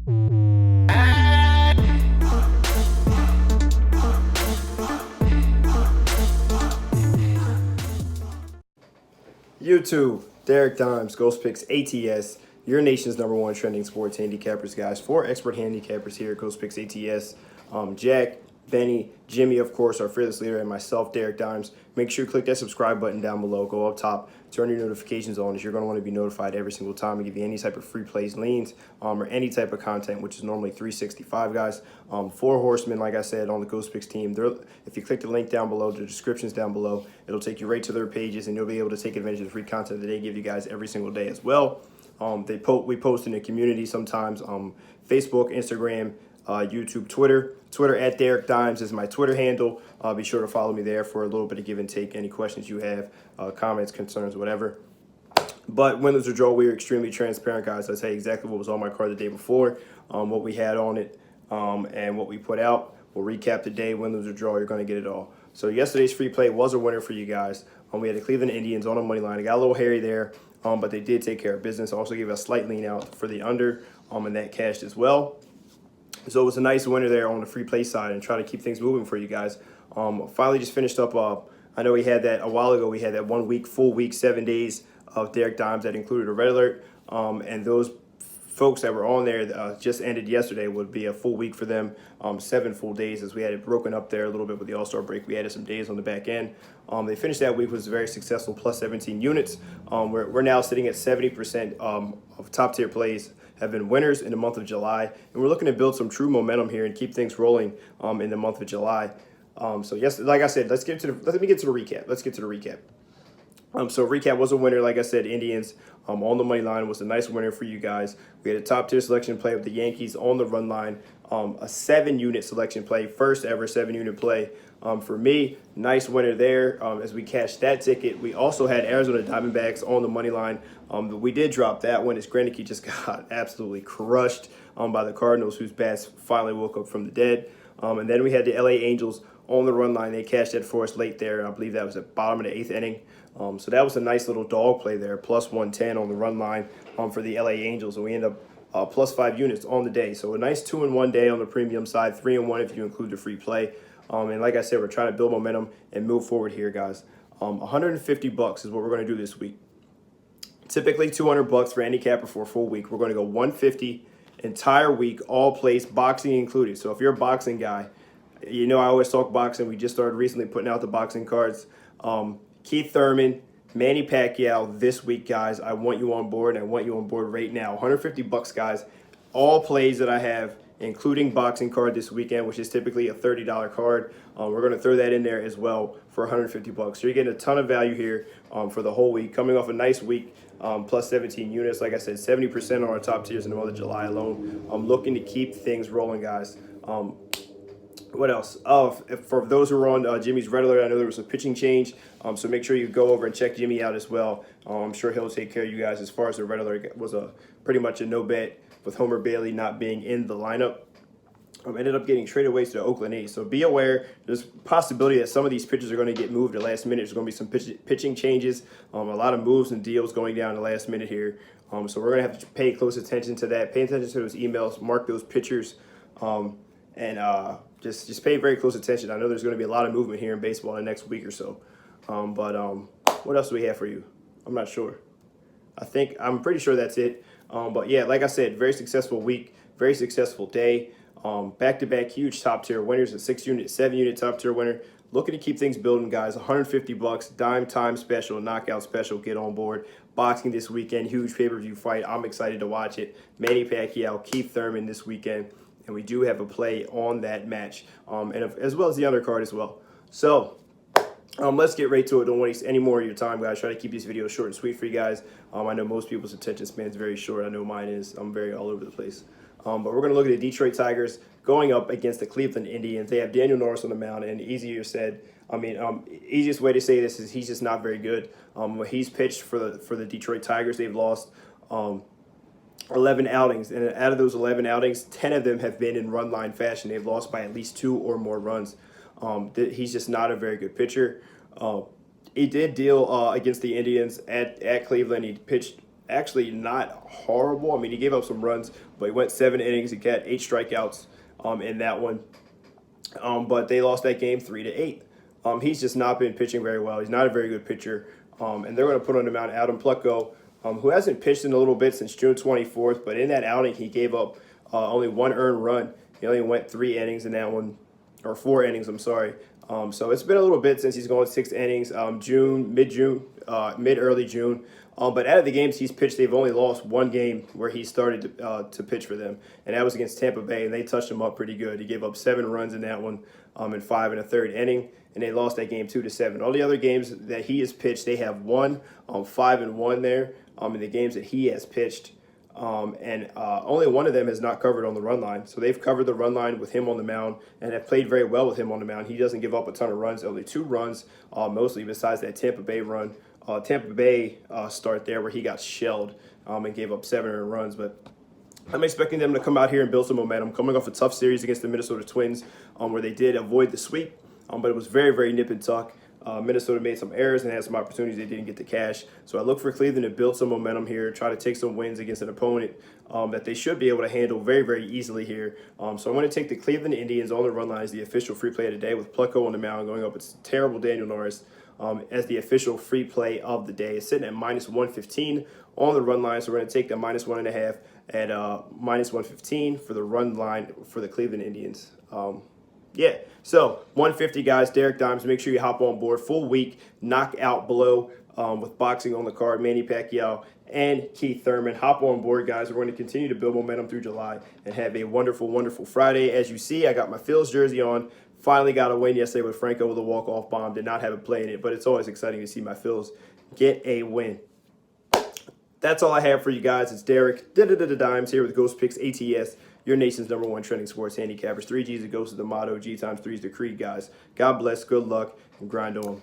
YouTube, Derek Dimes, Ghost Picks ATS, your nation's #1 trending sports handicappers, guys. 4 expert handicappers here at Ghost Picks ATS. Jack, Benny, Jimmy, of course, our fearless leader, and myself, Derek Dimes. Make sure you click that subscribe button down below. Go up top, turn your notifications on, as you're going to want to be notified every single time we give you any type of free plays, leans, or any type of content, which is normally 365, guys. 4 horsemen, like I said, on the Ghost Picks team. If you click the link down below, the description's down below, it'll take you right to their pages, and you'll be able to take advantage of the free content that they give you guys every single day as well. We post in the community sometimes, Facebook, Instagram, YouTube, Twitter. Twitter at Derek Dimes is my Twitter handle. Be sure to follow me there for a little bit of give and take. Any questions you have, comments, concerns, whatever. But win, lose, or draw, we are extremely transparent, guys. I tell you exactly what was on my card the day before, what we had on it, and what we put out. We'll recap the day. Win, lose, or draw, you're going to get it all. So yesterday's free play was a winner for you guys. We had the Cleveland Indians on the money line. It got a little hairy there, but they did take care of business. Also gave a slight lean out for the under, and that cashed as well. So it was a nice winner there on the free play side, and try to keep things moving for you guys. Finally just finished up. I know we had that a while ago. We had that 1 week, full week, 7 days of Derek Dimes that included a red alert. And those folks that were on there just ended yesterday. Would be a full week for them, 7 full days, as we had it broken up there a little bit with the All-Star break. We added some days on the back end. They finished that week was very successful, plus 17 units. We're now sitting at 70% of top tier plays have been winners in the month of July, and we're looking to build some true momentum here and keep things rolling in the month of July. So yes, like I said, let me get to the recap. Let's get to the recap. So recap was a winner, like I said. Indians on the money line was a nice winner for you guys. We had a top tier selection play with the Yankees on the run line, a 7-unit selection play, first ever 7-unit play. For me, nice winner there as we cashed that ticket. We also had Arizona Diamondbacks on the money line. We did drop that one as Greinke just got absolutely crushed by the Cardinals, whose bats finally woke up from the dead. And then we had the LA Angels on the run line. They cashed that for us late there. I believe that was at bottom of the 8th inning. So that was a nice little dog play there, plus 110 on the run line for the LA Angels. And we end up plus 5 units on the day. So a nice 2-in-1 day on the premium side, 3-in-1 if you include the free play. And like I said, we're trying to build momentum and move forward here, guys. $150 is what we're going to do this week. Typically $200 for handicapper for a full week. We're going to go $150 entire week, all plays, boxing included. So if you're a boxing guy, you know I always talk boxing. We just started recently putting out the boxing cards. Keith Thurman, Manny Pacquiao this week, guys. I want you on board, and I want you on board right now. $150, guys. All plays that I have, including boxing card this weekend, which is typically a $30 card. We're going to throw that in there as well for $150. So you're getting a ton of value here for the whole week. Coming off a nice week, plus 17 units. Like I said, 70% on our top tiers in the month of July alone. I'm looking to keep things rolling, guys. What else? For those who are on Jimmy's red alert, I know there was a pitching change, so make sure you go over and check Jimmy out as well. I'm sure he'll take care of you guys. As far as the red alert was pretty much a no bet with Homer Bailey not being in the lineup. Ended up getting traded away to the Oakland A's. So be aware, there's a possibility that some of these pitchers are going to get moved at the last minute. There's going to be some pitching changes, a lot of moves and deals going down the last minute here. So we're going to have to pay close attention to that. Pay attention to those emails, mark those pitchers, and just pay very close attention. I know there's going to be a lot of movement here in baseball in the next week or so. But what else do we have for you? I'm not sure. I'm pretty sure that's it. But yeah, like I said, very successful week, very successful day. Back-to-back huge top-tier winners, a 6-unit, 7-unit top-tier winner. Looking to keep things building, guys. $150, dime time special, knockout special. Get on board. Boxing this weekend, huge pay-per-view fight. I'm excited to watch it. Manny Pacquiao, Keith Thurman this weekend. And we do have a play on that match, and as well as the undercard as well. So let's get right to it. Don't waste any more of your time, guys. Try to keep these videos short and sweet for you guys. I know most people's attention span is very short. I know mine is. I'm very all over the place. But we're going to look at the Detroit Tigers going up against the Cleveland Indians. They have Daniel Norris on the mound, and easiest way to say this is he's just not very good. He's pitched for the Detroit Tigers. They've lost 11 outings, and out of those 11 outings, 10 of them have been in run line fashion. They've lost by at least 2 or more runs. He's just not a very good pitcher. He did deal against the Indians at Cleveland. He pitched actually not horrible. I mean, he gave up some runs, but he went 7 innings. He got 8 strikeouts in that one. But they lost that game 3-8. He's just not been pitching very well. He's not a very good pitcher. And they're going to put on the mound Adam Plutko, who hasn't pitched in a little bit since June 24th. But in that outing, he gave up only 1 earned run. He only went 3 innings in that one, or 4 innings, I'm sorry. So it's been a little bit since he's going 6 innings, mid-early June. But out of the games he's pitched, they've only lost one game where he started to pitch for them, and that was against Tampa Bay, and they touched him up pretty good. He gave up 7 runs in that one in 5 1/3 inning, and they lost that game 2-7. All the other games that he has pitched, they have won 5-1 there in the games that he has pitched. And only one of them has not covered on the run line. So they've covered the run line with him on the mound and have played very well with him on the mound. He doesn't give up a ton of runs, only 2 runs, mostly besides that Tampa Bay run. Tampa Bay start there where he got shelled and gave up 7 earned runs. But I'm expecting them to come out here and build some momentum, coming off a tough series against the Minnesota Twins where they did avoid the sweep, but it was very, very nip and tuck. Minnesota made some errors and had some opportunities they didn't get to cash. So I look for Cleveland to build some momentum here, try to take some wins against an opponent that they should be able to handle very, very easily here. So I'm going to take the Cleveland Indians on the run line as the official free play of the day, with Plutko on the mound going up. It's terrible Daniel Norris as the official free play of the day. It's sitting at -115 on the run line, so we're going to take the -1.5 at -115 for the run line for the Cleveland Indians. Yeah, so 150 guys, Derek Dimes, make sure you hop on board. Full week, knockout blow with boxing on the card, Manny Pacquiao and Keith Thurman. Hop on board, guys. We're going to continue to build momentum through July and have a wonderful, wonderful Friday. As you see, I got my Phil's jersey on. Finally got a win yesterday with Franco with a walk-off bomb. Did not have a play in it, but it's always exciting to see my Phil's get a win. That's all I have for you guys. It's Derek Dimes here with Ghost Picks ATS, your nation's #1 trending sports handicappers. 3 G's, it goes to the motto. G times 3 is the creed, guys. God bless, good luck, and grind on.